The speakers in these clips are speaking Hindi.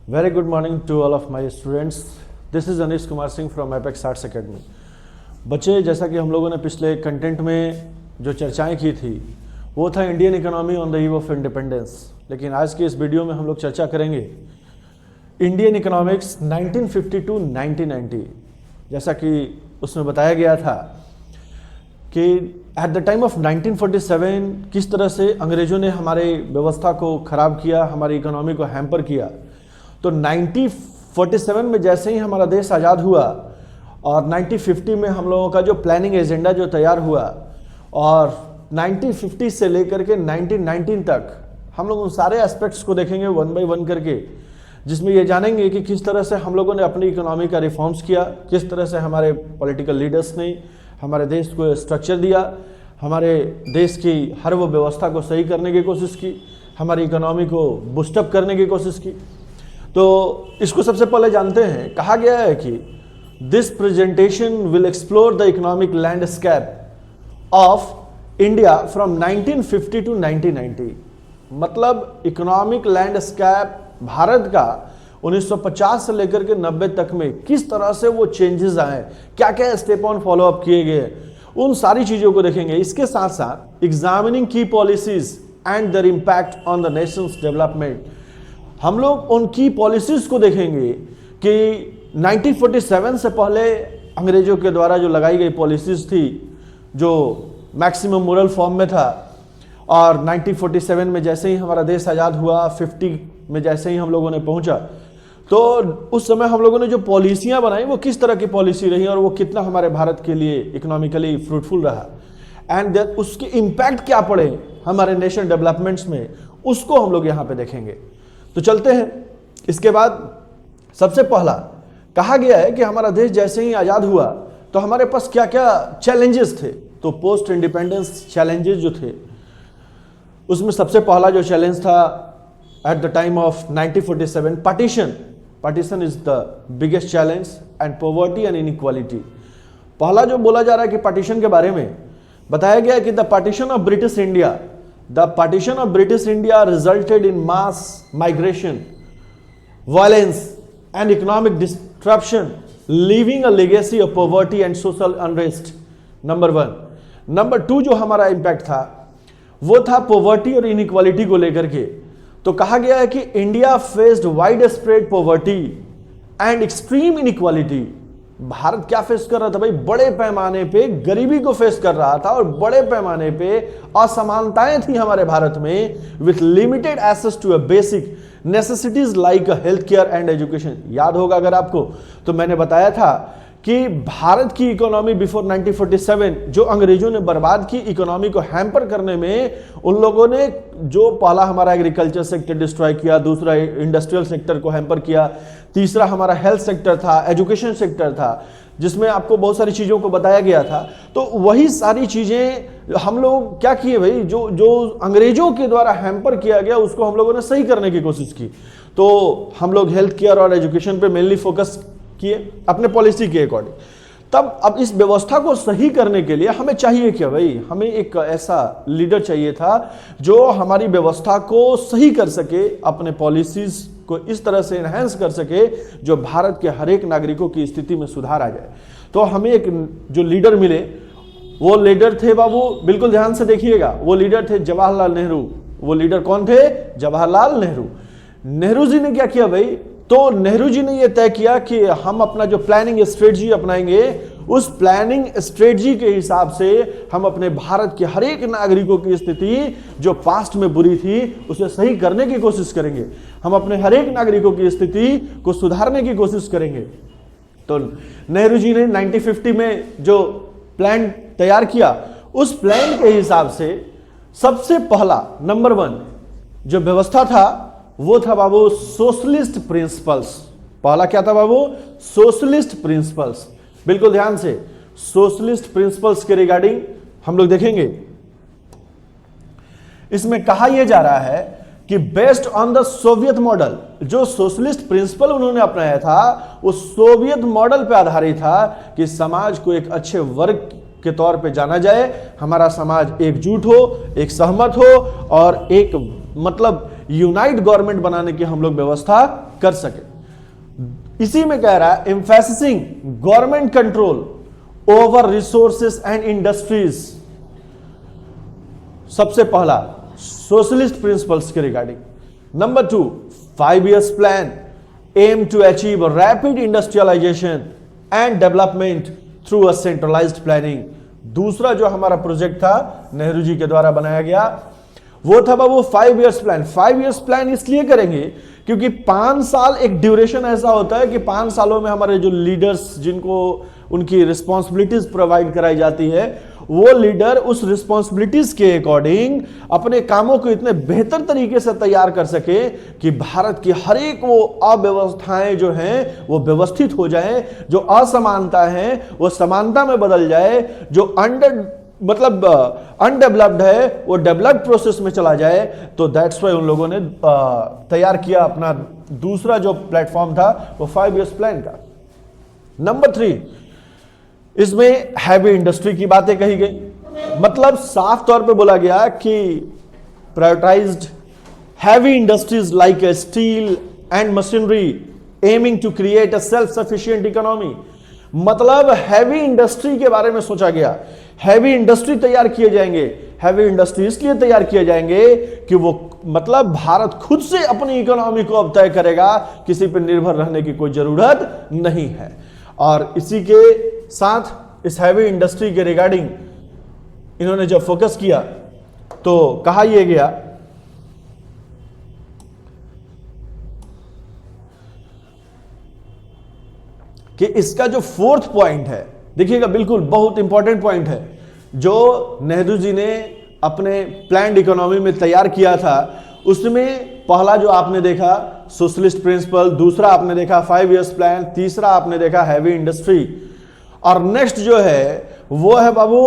Very good morning to all of my students. This is Anish Kumar Singh from Apex Arts Academy. बच्चे, जैसा कि हम लोगों ने पिछले कंटेंट में जो चर्चाएं की थी वो था Indian economy on the eve of independence. लेकिन आज के इस वीडियो में हम लोग चर्चा करेंगे इंडियन इकोनॉमिक्स 1950 to 1990। जैसा कि उसमें बताया गया था कि एट द टाइम ऑफ 1947 किस तरह से अंग्रेज़ों ने हमारे व्यवस्था को ख़राब किया, हमारी इकोनॉमी को हैम्पर किया। तो 1947 में जैसे ही हमारा देश आज़ाद हुआ और 1950 में हम लोगों का जो प्लानिंग एजेंडा जो तैयार हुआ और 1950 से लेकर के 1919 तक हम लोग उन सारे एस्पेक्ट्स को देखेंगे वन बाय वन करके, जिसमें ये जानेंगे कि किस तरह से हम लोगों ने अपनी इकोनॉमी का रिफॉर्म्स किया, किस तरह से हमारे पॉलिटिकल लीडर्स ने हमारे देश को स्ट्रक्चर दिया, हमारे देश की हर वो व्यवस्था को सही करने की कोशिश की, हमारी इकोनॉमी को बूस्टअप करने की कोशिश की। तो इसको सबसे पहले जानते हैं। कहा गया है कि this presentation will explore the economic landscape of India from 1950 to 1990। मतलब इकोनॉमिक लैंडस्केप भारत का 1950 से लेकर के 90 तक में किस तरह से वो चेंजेस आए, क्या क्या स्टेप ऑन फॉलो अप किए गए, उन सारी चीज़ों को देखेंगे। इसके साथ साथ एग्जामिनिंग की policies and there impact on the Nations development, हम लोग उन की पॉलिसीज को देखेंगे कि 1947 से पहले अंग्रेजों के द्वारा जो लगाई गई पॉलिसीज थी जो मैक्सिमम मोरल फॉर्म में था, और 1947 में जैसे ही हमारा देश आज़ाद हुआ, 50 में जैसे ही हम लोगों ने पहुंचा, तो उस समय हम लोगों ने जो पॉलिसियां बनाई वो किस तरह की पॉलिसी रही और वो कितना हमारे भारत के लिए इकोनॉमिकली फ्रूटफुल रहा, एंड उसके इम्पैक्ट क्या पड़े हमारे नेशनल डेवलपमेंट्स में, उसको हम लोग यहाँ पे देखेंगे। तो चलते हैं। इसके बाद सबसे पहला कहा गया है कि हमारा देश जैसे ही आज़ाद हुआ तो हमारे पास क्या क्या चैलेंजेस थे। तो पोस्ट इंडिपेंडेंस चैलेंजेस जो थे उसमें सबसे पहला जो चैलेंज था at the time of 1947, partition is the biggest challenge and poverty and inequality. पहला जो बोला जा रहा है कि पार्टीशन के बारे में बताया गया कि the partition of British India resulted in mass migration, violence and economic disruption, leaving a legacy of poverty and social unrest। Number 1। Number 2 जो हमारा इम्पैक्ट था वो था पॉवर्टी और इनइक्वालिटी को लेकर के। तो कहा गया है कि India faced wide spread poverty and extreme inequality. Bharat क्या फेस कर रहा था भाई? बड़े पैमाने पे गरीबी को फेस कर रहा था और बड़े पैमाने पे असमानताएं थी हमारे भारत में, with limited access to a basic necessities like health care and education. याद होगा अगर आपको, तो मैंने बताया था कि भारत की इकोनॉमी बिफोर 1947 जो अंग्रेजों ने बर्बाद की इकोनॉमी को हैम्पर करने में, उन लोगों ने जो पहला हमारा एग्रीकल्चर सेक्टर डिस्ट्रॉय किया, दूसरा इंडस्ट्रियल सेक्टर को हैम्पर किया, तीसरा हमारा हेल्थ सेक्टर था, एजुकेशन सेक्टर था, जिसमें आपको बहुत सारी चीज़ों को बताया गया था। तो वही सारी चीज़ें हम लोग क्या किए भाई, जो अंग्रेजों के द्वारा हैम्पर किया गया उसको हम लोगों ने सही करने की कोशिश की। तो हम लोग हेल्थ केयर और एजुकेशन पे मेनली फोकस किए अपने पॉलिसी के अकॉर्डिंग। तब अब इस व्यवस्था को सही करने के लिए हमें चाहिए क्या भाई? हमें एक ऐसा लीडर चाहिए था जो हमारी व्यवस्था को सही कर सके, अपने पॉलिसीज को इस तरह से एनहांस कर सके जो भारत के हर एक नागरिकों की स्थिति में सुधार आ जाए। तो हमें एक जो लीडर मिले, वो लीडर थे बाबू, बिल्कुल ध्यान से देखिएगा, वो लीडर थे जवाहरलाल नेहरू। वो लीडर कौन थे? जवाहरलाल नेहरू। नेहरू जी ने क्या किया भाई? तो नेहरू जी ने यह तय किया कि हम अपना जो प्लानिंग स्ट्रेटजी अपनाएंगे, उस प्लानिंग स्ट्रेटजी के हिसाब से हम अपने भारत के हर एक नागरिकों की स्थिति जो पास्ट में बुरी थी उसे सही करने की कोशिश करेंगे। हम अपने हर एक नागरिकों की स्थिति को सुधारने की कोशिश करेंगे। तो नेहरू जी ने 1950 में जो प्लान तैयार किया, उस प्लान के हिसाब से सबसे पहला नंबर 1 जो व्यवस्था था वो था बाबू सोशलिस्ट प्रिंसिपल्स। पहला क्या था बाबू? Socialist principles. बिल्कुल ध्यान से, सोशलिस्ट प्रिंसिपल्स के रिगार्डिंग हम लोग देखेंगे। इसमें कहा यह जा रहा है कि based on the Soviet model, जो सोशलिस्ट प्रिंसिपल उन्होंने अपनाया था वो सोवियत मॉडल पे आधारित था कि समाज को एक अच्छे वर्ग के तौर पे जाना जाए, हमारा समाज एकजुट हो, एक सहमत हो और एक मतलब यूनाइट गवर्नमेंट बनाने की हम लोग व्यवस्था कर सके। इसी में कह रहा है emphasising government control over resources and industries. सबसे पहला सोशलिस्ट प्रिंसिपल्स के regarding. Number 2 5 years plan aim to achieve rapid industrialisation and development through a centralised planning. दूसरा जो हमारा प्रोजेक्ट था नेहरू जी के द्वारा बनाया गया वो था बाबू 5 years प्लान। 5 years प्लान इसलिए करेंगे क्योंकि 5 साल एक ड्यूरेशन ऐसा होता है कि 5 सालों में हमारे जो लीडर्स जिनको उनकी रिस्पॉन्सिबिलिटीज प्रोवाइड कराई जाती है वो लीडर उस रिस्पॉन्सिबिलिटीज के अकॉर्डिंग अपने कामों को इतने बेहतर तरीके से तैयार कर सके कि भारत की हर एक वो अव्यवस्थाएं जो हैं वो व्यवस्थित हो जाएं, जो असमानता है वो समानता में बदल जाए, जो अनडेवलप्ड है वो डेवलप्ड प्रोसेस में चला जाए। तो दैट्स वाई उन लोगों ने तैयार किया अपना दूसरा जो प्लेटफॉर्म था वो 5 years प्लान का। नंबर 3 इसमें हैवी इंडस्ट्री की बातें कही गई। मतलब साफ तौर पे बोला गया कि prioritised heavy industries like steel and machinery aiming to create a self sufficient economy. मतलब हैवी इंडस्ट्री के बारे में सोचा गया, हैवी इंडस्ट्री तैयार किए जाएंगे। हैवी इंडस्ट्री इसलिए तैयार किए जाएंगे कि वो मतलब भारत खुद से अपनी इकोनॉमी को अब तय करेगा, किसी पर निर्भर रहने की कोई जरूरत नहीं है। और इसी के साथ इस हैवी इंडस्ट्री के रिगार्डिंग इन्होंने जब फोकस किया तो कहा यह गया कि इसका जो 4th पॉइंट है, देखिएगा बिल्कुल बहुत इंपॉर्टेंट पॉइंट है जो नेहरू जी ने अपने प्लान्ड इकोनॉमी में तैयार किया था। उसमें पहला जो आपने देखा सोशलिस्ट प्रिंसिपल, दूसरा आपने देखा 5 years प्लान, तीसरा आपने देखा हैवी इंडस्ट्री और नेक्स्ट जो है वो है बाबू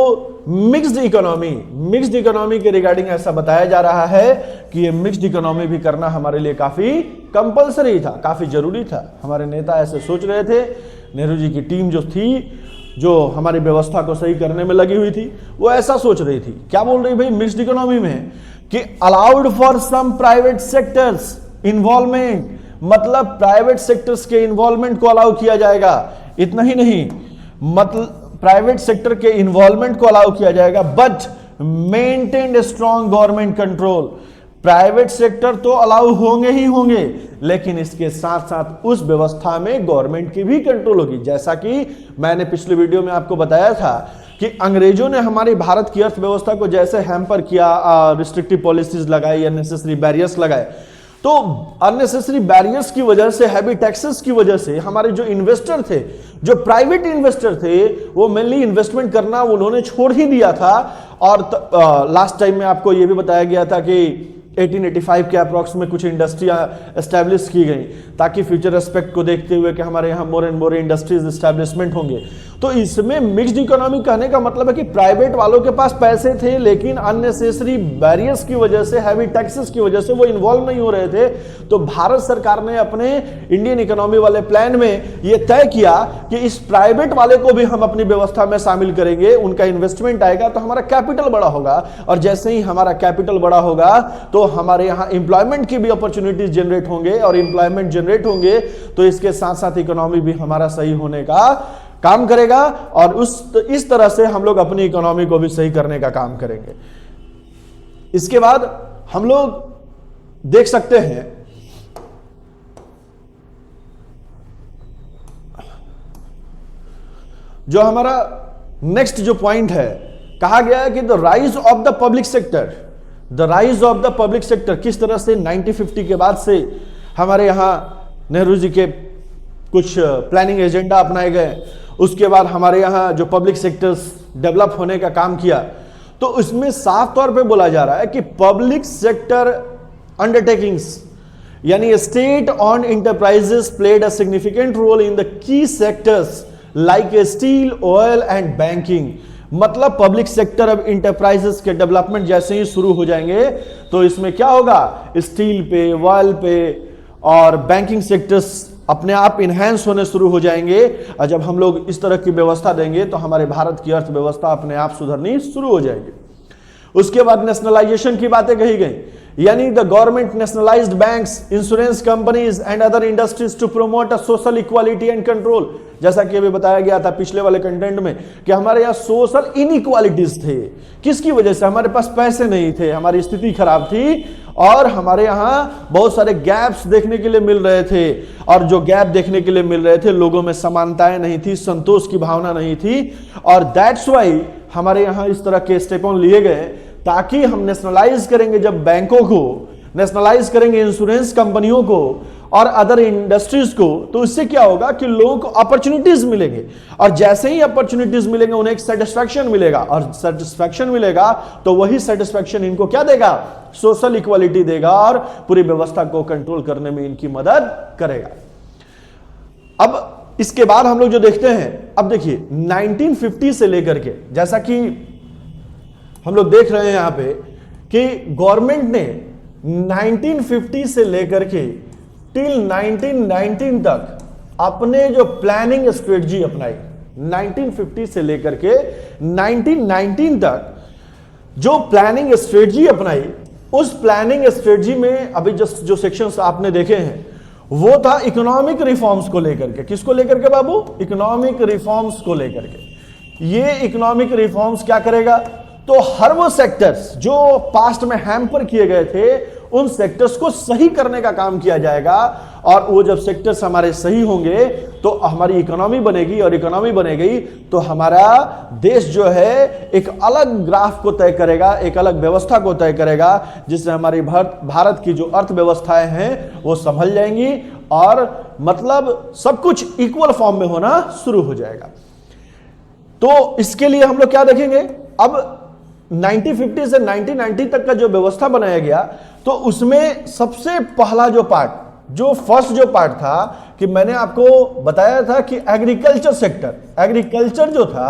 मिक्स्ड इकोनॉमी। मिक्स्ड इकोनॉमी के रिगार्डिंग ऐसा बताया जा रहा है कि ये मिक्स्ड इकोनॉमी भी करना हमारे लिए काफी कंपलसरी था, काफी जरूरी था। हमारे नेता ऐसे सोच रहे थे, नेहरू जी की टीम जो थी, जो हमारी व्यवस्था को सही करने में लगी हुई थी, वो ऐसा सोच रही थी। क्या बोल रही भाई मिक्स्ड इकोनॉमी में कि allowed for some private sectors involvement, मतलब प्राइवेट सेक्टर्स के इन्वॉल्वमेंट को अलाउ किया जाएगा। इतना ही नहीं, मतलब प्राइवेट सेक्टर के इन्वॉल्वमेंट को अलाउ किया जाएगा but maintain strong government control. Private sector तो अलाउ होंगे ही होंगे, लेकिन इसके साथ साथ उस व्यवस्था में गवर्नमेंट की भी कंट्रोल होगी। जैसा कि मैंने पिछले वीडियो में आपको बताया था कि अंग्रेजों ने हमारी भारत की अर्थव्यवस्था को जैसे हैम्पर किया, रिस्ट्रिक्टिव पॉलिसीज लगाई, अननेसेसरी बैरियर्स लगाए, तो अननेसेसरी बैरियर्स की वजह से, हैवी टैक्सेस की वजह से हमारे जो इन्वेस्टर थे, जो प्राइवेट इन्वेस्टर थे, वो मेनली इन्वेस्टमेंट करना उन्होंने छोड़ ही दिया था। और लास्ट टाइम में आपको ये भी बताया गया था कि 1885 के अप्रॉक्स में कुछ इंडस्ट्रियां एस्टैब्लिश की गई ताकि फ्यूचर एस्पेक्ट को देखते हुए कि हमारे यहाँ more and more industries establishment होंगे। तो इसमें मिक्स्ड इकोनॉमी कहने का मतलब है कि प्राइवेट वालों के पास पैसे थे लेकिन अननेसेसरी बैरियर्स की वजह से, हैवी टैक्सेस की वजह से वो इन्वॉल्व नहीं हो रहे थे। तो भारत सरकार ने अपने इंडियन इकोनॉमी वाले प्लान में ये तय किया कि इस प्राइवेट वाले को भी हम अपनी व्यवस्था में शामिल करेंगे, उनका इन्वेस्टमेंट आएगा तो हमारा कैपिटल बड़ा होगा, और जैसे ही हमारा कैपिटल बड़ा होगा तो हमारे यहाँ एम्प्लॉयमेंट की भी अपॉर्चुनिटीज जनरेट होंगे, और एम्प्लॉयमेंट जनरेट होंगे तो इसके साथ साथ इकोनॉमी भी हमारा सही होने का काम करेगा, और इस तरह से हम लोग अपनी इकोनॉमी को भी सही करने का काम करेंगे। इसके बाद हम लोग देख सकते हैं जो हमारा नेक्स्ट जो पॉइंट है, कहा गया है कि the rise of the public sector, the rise of the public sector किस तरह से 1950 के बाद से हमारे यहां नेहरू जी के कुछ प्लानिंग एजेंडा अपनाए गए, उसके बाद हमारे यहाँ जो पब्लिक सेक्टर्स डेवलप होने का काम किया, तो उसमें साफ तौर पे बोला जा रहा है कि पब्लिक सेक्टर अंडरटेकिंग्स यानी state owned enterprises played a significant role in the key sectors like steel, oil and banking. मतलब पब्लिक सेक्टर अब इंटरप्राइजेस के डेवलपमेंट जैसे ही शुरू हो जाएंगे तो इसमें क्या होगा, स्टील पे, ऑयल पे और बैंकिंग सेक्टर्स अपने आप इन्हेंस होने शुरू हो जाएंगे। और जब हम लोग इस तरह की व्यवस्था देंगे तो हमारे भारत की अर्थव्यवस्था अपने आप सुधरनी शुरू हो जाएगी। उसके बाद नेशनलाइजेशन की बातें कही गई, यानी the government nationalised banks, insurance companies and other industries to promote a social equality and control. जैसा कि अभी बताया गया था पिछले वाले कंटेंट में कि हमारे यहाँ सोशल इनइक्वालिटीज थे। किसकी वजह से? हमारे पास पैसे नहीं थे, हमारी स्थिति खराब थी और हमारे यहाँ बहुत सारे गैप्स देखने के लिए मिल रहे थे। और जो गैप देखने के लिए मिल रहे थे, लोगों में समानताएं नहीं थी, संतोष की भावना नहीं थी। और दैट्स वाई हमारे यहाँ इस तरह के स्टेप ऑन लिए गए ताकि हम नेशनलाइज करेंगे जब बैंकों को, नेशनलाइज करेंगे इंश्योरेंस कंपनियों को और अदर इंडस्ट्रीज को, तो इससे क्या होगा कि लोगों को अपॉर्चुनिटीज मिलेंगे। और जैसे ही अपॉर्चुनिटीज मिलेंगे उन्हें एक सेटिस्फैक्शन मिलेगा, और सेटिस्फैक्शन मिलेगा तो वही सेटिस्फैक्शन इनको क्या देगा? सोशल इक्वालिटी देगा और पूरी व्यवस्था को कंट्रोल करने में इनकी मदद करेगा। अब इसके बाद हम लोग जो देखते हैं, अब देखिए 1950 से लेकर के, जैसा कि हम लोग देख रहे हैं यहां पे कि गवर्नमेंट ने 1950 से लेकर के टिल 1919 तक अपने जो प्लानिंग स्ट्रेटजी अपनाई, 1950 से लेकर के 1919 तक जो प्लानिंग स्ट्रेटजी अपनाई, उस प्लानिंग स्ट्रेटजी में अभी जो सेक्शंस आपने देखे हैं वो था इकोनॉमिक रिफॉर्म्स को लेकर के। किसको लेकर के बाबू? इकोनॉमिक रिफॉर्म्स को लेकर के। ये इकोनॉमिक रिफॉर्म्स क्या करेगा? तो हर वो सेक्टर्स जो पास्ट में हैम्पर किए गए थे उन सेक्टर्स को सही करने का काम किया जाएगा। और वो जब सेक्टर्स हमारे सही होंगे तो हमारी इकोनॉमी बनेगी, और इकोनॉमी बनेगी तो हमारा देश जो है एक अलग ग्राफ को तय करेगा, एक अलग व्यवस्था को तय करेगा, जिससे हमारी भारत की जो अर्थव्यवस्थाएं हैं वो संभल जाएंगी और मतलब सब कुछ इक्वल फॉर्म में होना शुरू हो जाएगा। तो इसके लिए हम लोग क्या देखेंगे? अब 1950 से 1990 तक का जो व्यवस्था बनाया गया, तो उसमें सबसे पहला जो पार्ट, जो फर्स्ट जो पार्ट था कि मैंने आपको बताया था कि एग्रीकल्चर सेक्टर, एग्रीकल्चर जो था,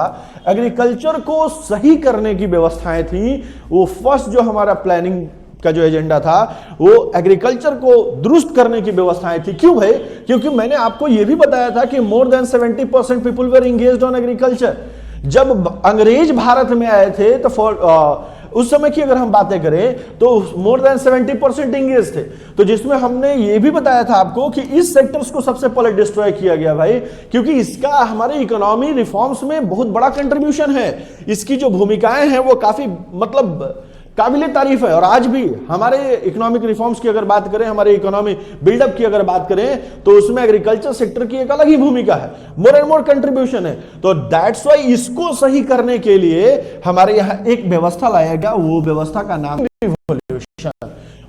एग्रीकल्चर को सही करने की व्यवस्थाएं थी। वो फर्स्ट जो हमारा प्लानिंग का जो एजेंडा था वो एग्रीकल्चर को दुरुस्त करने की व्यवस्थाएं थी। क्यों भाई? क्योंकि मैंने आपको यह भी बताया था कि more than 70% people were engaged on agriculture. जब अंग्रेज भारत में आए थे तो उस समय की अगर हम बातें करें तो मोर देन 70% इंगेज थे। तो जिसमें हमने ये भी बताया था आपको कि इस सेक्टर्स को सबसे पहले डिस्ट्रॉय किया गया भाई, क्योंकि इसका हमारे इकोनॉमी रिफॉर्म्स में बहुत बड़ा कंट्रीब्यूशन है। इसकी जो भूमिकाएं हैं वो काफी मतलब काबिले तारीफ है। और आज भी हमारे इकोनॉमिक रिफॉर्म्स की अगर बात करें, हमारे इकोनॉमी बिल्डअप की अगर बात करें, तो उसमें एग्रीकल्चर सेक्टर की एक अलग ही भूमिका है, मोर एंड मोर कंट्रीब्यूशन है। तो दैट्स व्हाई इसको सही करने के लिए हमारे यहां एक व्यवस्था लाया गया। वो व्यवस्था का नाम रिवॉल्यूशन।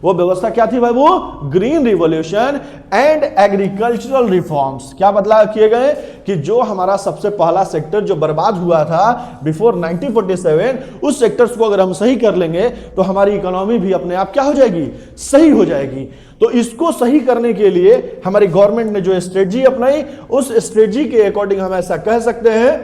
वो व्यवस्था क्या थी भाई? वो green revolution and agricultural reforms. क्या बदलाव किए गए कि जो हमारा सबसे पहला सेक्टर जो बर्बाद हुआ था बिफोर 1947, उस सेक्टर्स को अगर हम सही कर लेंगे तो हमारी इकोनॉमी भी अपने आप क्या हो जाएगी? सही हो जाएगी। तो इसको सही करने के लिए हमारी गवर्नमेंट ने जो स्ट्रेटजी अपनाई, उस स्ट्रेटजी के अकॉर्डिंग हम ऐसा कह सकते हैं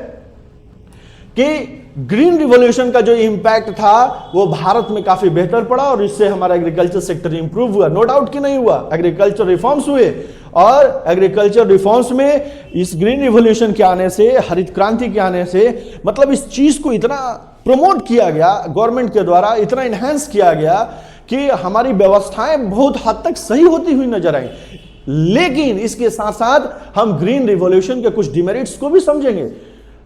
कि ग्रीन रिवॉल्यूशन का जो इंपैक्ट था वो भारत में काफी बेहतर पड़ा और इससे हमारा एग्रीकल्चर सेक्टर इंप्रूव हुआ। नो डाउट कि नहीं हुआ, एग्रीकल्चर रिफॉर्म्स हुए। और एग्रीकल्चर रिफॉर्म्स में इस ग्रीन रिवॉल्यूशन के आने से, हरित क्रांति के आने से, मतलब इस चीज को इतना प्रमोट किया गया गवर्नमेंट के द्वारा, इतना इनहेंस किया गया कि हमारी व्यवस्थाएं बहुत हद तक सही होती हुई नजर आई। लेकिन इसके साथ साथ हम ग्रीन रिवॉल्यूशन के कुछ डिमेरिट्स को भी समझेंगे।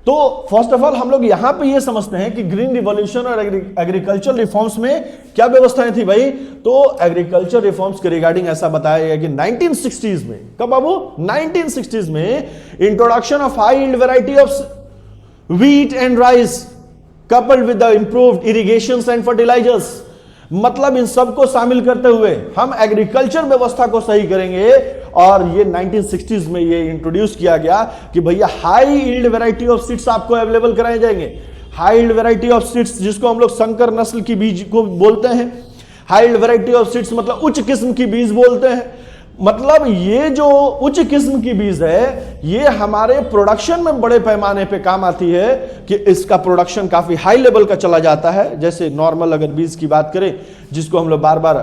तो फर्स्ट ऑफ ऑल हम लोग यहां पे ये समझते हैं कि ग्रीन रिवॉल्यूशन और एग्रीकल्चर रिफॉर्म्स में क्या व्यवस्थाएं थी भाई? तो एग्रीकल्चर रिफॉर्म्स के रिगार्डिंग ऐसा बताया गया कि 1960s में, कब बाबू? 1960s में introduction of high yield variety of wheat and rice coupled with the improved irrigations and fertilizers. मतलब इन सबको शामिल करते हुए हम एग्रीकल्चर व्यवस्था को सही करेंगे। और ये 1960s में ये इंट्रोड्यूस किया गया कि भैया high yield variety of seeds आपको अवेलेबल कराए जाएंगे। High yield variety of seeds जिसको हम लोग संकर नस्ल की बीज को बोलते हैं। High yield variety of seeds मतलब उच्च किस्म की बीज बोलते हैं। मतलब ये जो उच्च किस्म की बीज है ये हमारे प्रोडक्शन में बड़े पैमाने पे काम आती है कि इसका प्रोडक्शन काफी हाई लेवल का चला जाता है। जैसे नॉर्मल अगर बीज की बात करें, जिसको हम लोग बार बार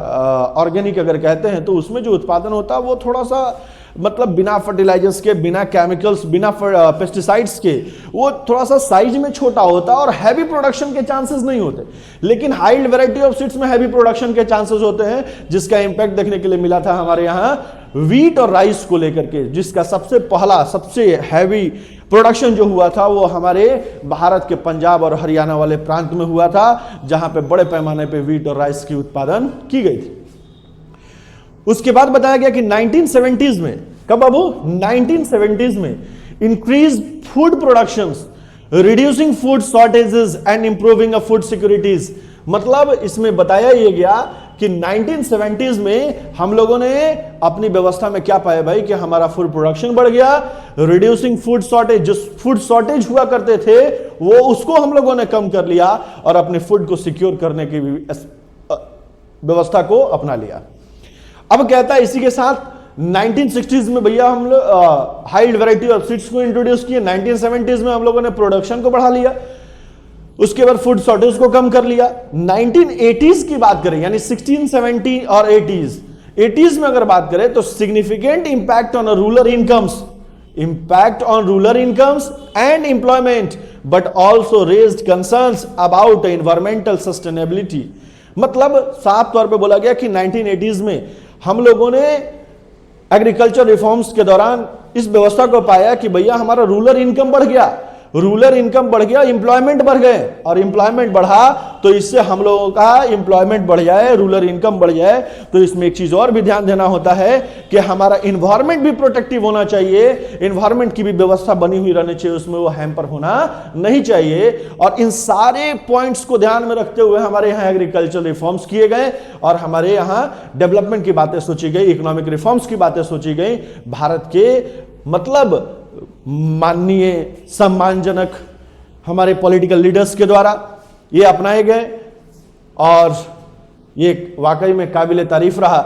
ऑर्गेनिक अगर कहते हैं, तो उसमें जो उत्पादन होता है वो थोड़ा सा मतलब बिना फर्टिलाइजर्स के, बिना केमिकल्स, बिना पेस्टिसाइड्स के, वो थोड़ा सा साइज में छोटा होता है और हैवी प्रोडक्शन के चांसेस नहीं होते। लेकिन हाई वैरायटी ऑफ सीड्स में हैवी प्रोडक्शन के चांसेस होते हैं, जिसका इंपैक्ट देखने के लिए मिला था हमारे यहाँ व्हीट और राइस को लेकर के, जिसका सबसे पहला सबसे हैवी प्रोडक्शन जो हुआ था वो हमारे भारत के पंजाब और हरियाणा वाले प्रांत में हुआ था, जहां पे बड़े पैमाने पे व्हीट और राइस की उत्पादन की गई थी। उसके बाद बताया गया कि 1970s में, कब बाबू, 1970s में increase food productions, reducing food shortages and improving food securities. मतलब इसमें बताया यह गया कि 1970s में हम लोगों ने अपनी व्यवस्था में क्या पाया भाई, कि हमारा फूड प्रोडक्शन बढ़ गया, रिड्यूसिंग फूड शॉर्टेज, जो फूड शॉर्टेज हुआ करते थे वो उसको हम लोगों ने कम कर लिया और अपने फूड को सिक्योर करने की व्यवस्था को अपना लिया। अब कहता है इसी के साथ 1960s में भैया हम लोग हाई वैरायटी ऑफ सीड्स को इंट्रोड्यूस किए, 1970s में हम लोगों ने प्रोडक्शन को बढ़ा लिया, उसके बाद फूड शॉर्टेज को कम कर लिया। 1980s की बात करें, यानी 16, 17 और 80s में अगर बात करें तो significant impact on rural incomes and employment, but also raised concerns about environmental sustainability. मतलब साफ तौर पे बोला गया कि 1980s में हम लोगों ने एग्रीकल्चर रिफॉर्म्स के दौरान इस व्यवस्था को पाया कि भैया हमारा रूरल इनकम बढ़ गया, एम्प्लॉयमेंट बढ़ गए, और एम्प्लॉयमेंट बढ़ा तो इससे हम लोगों का एम्प्लॉयमेंट बढ़ जाए, रूरल इनकम बढ़ जाए, तो इसमें एक चीज और भी ध्यान देना होता है कि हमारा इन्वायरमेंट भी प्रोटेक्टिव होना चाहिए, इन्वायरमेंट की भी व्यवस्था बनी हुई रहनी चाहिए, उसमें वो हैम्पर होना नहीं चाहिए। और इन सारे पॉइंट्स को ध्यान में रखते हुए हमारे यहाँ एग्रीकल्चर रिफॉर्म्स किए गए और हमारे यहाँ डेवलपमेंट की बातें सोची गई, इकोनॉमिक रिफॉर्म्स की बातें सोची गई। भारत के मतलब माननीय सम्मानजनक हमारे पॉलिटिकल लीडर्स के द्वारा ये अपनाए गए और ये वाकई में काबिल तारीफ रहा,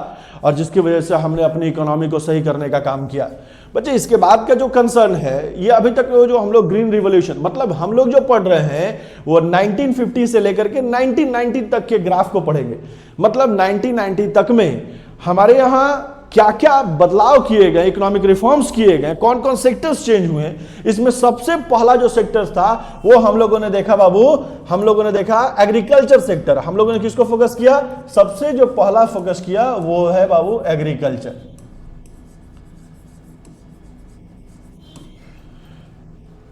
और जिसकी वजह से हमने अपनी इकोनॉमी को सही करने का काम किया। बच्चे इसके बाद का जो कंसर्न है, ये अभी तक जो हम लोग ग्रीन रिवॉल्यूशन, मतलब हम लोग जो पढ़ रहे हैं वो 1950 से लेकर के 1990 तक के ग्राफ को पढ़ेंगे। मतलब 1990 तक में हमारे यहाँ क्या क्या बदलाव किए गए, इकोनॉमिक रिफॉर्म्स किए गए, कौन कौन सेक्टर्स चेंज हुए। इसमें सबसे पहला जो सेक्टर था वो हम लोगों ने देखा बाबू, हम लोगों ने देखा एग्रीकल्चर सेक्टर। हम लोगों ने किसको फोकस किया, सबसे जो पहला फोकस किया वो है बाबू एग्रीकल्चर।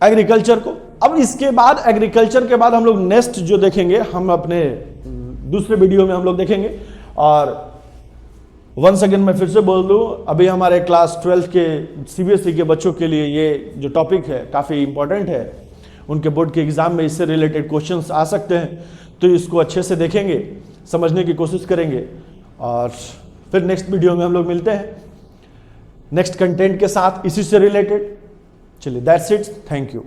एग्रीकल्चर को, अब इसके बाद एग्रीकल्चर के बाद हम लोग नेक्स्ट जो देखेंगे, हम अपने दूसरे वीडियो में हम लोग देखेंगे। और वंस अगेन मैं फिर से बोल दूं, अभी हमारे क्लास 12 के सीबीएसई के बच्चों के लिए ये जो टॉपिक है काफ़ी इंपॉर्टेंट है, उनके बोर्ड के एग्जाम में इससे रिलेटेड क्वेश्चंस आ सकते हैं, तो इसको अच्छे से देखेंगे, समझने की कोशिश करेंगे, और फिर नेक्स्ट वीडियो में हम लोग मिलते हैं नेक्स्ट कंटेंट के साथ इसी से रिलेटेड। चलिए, दैट्स इट, थैंक यू।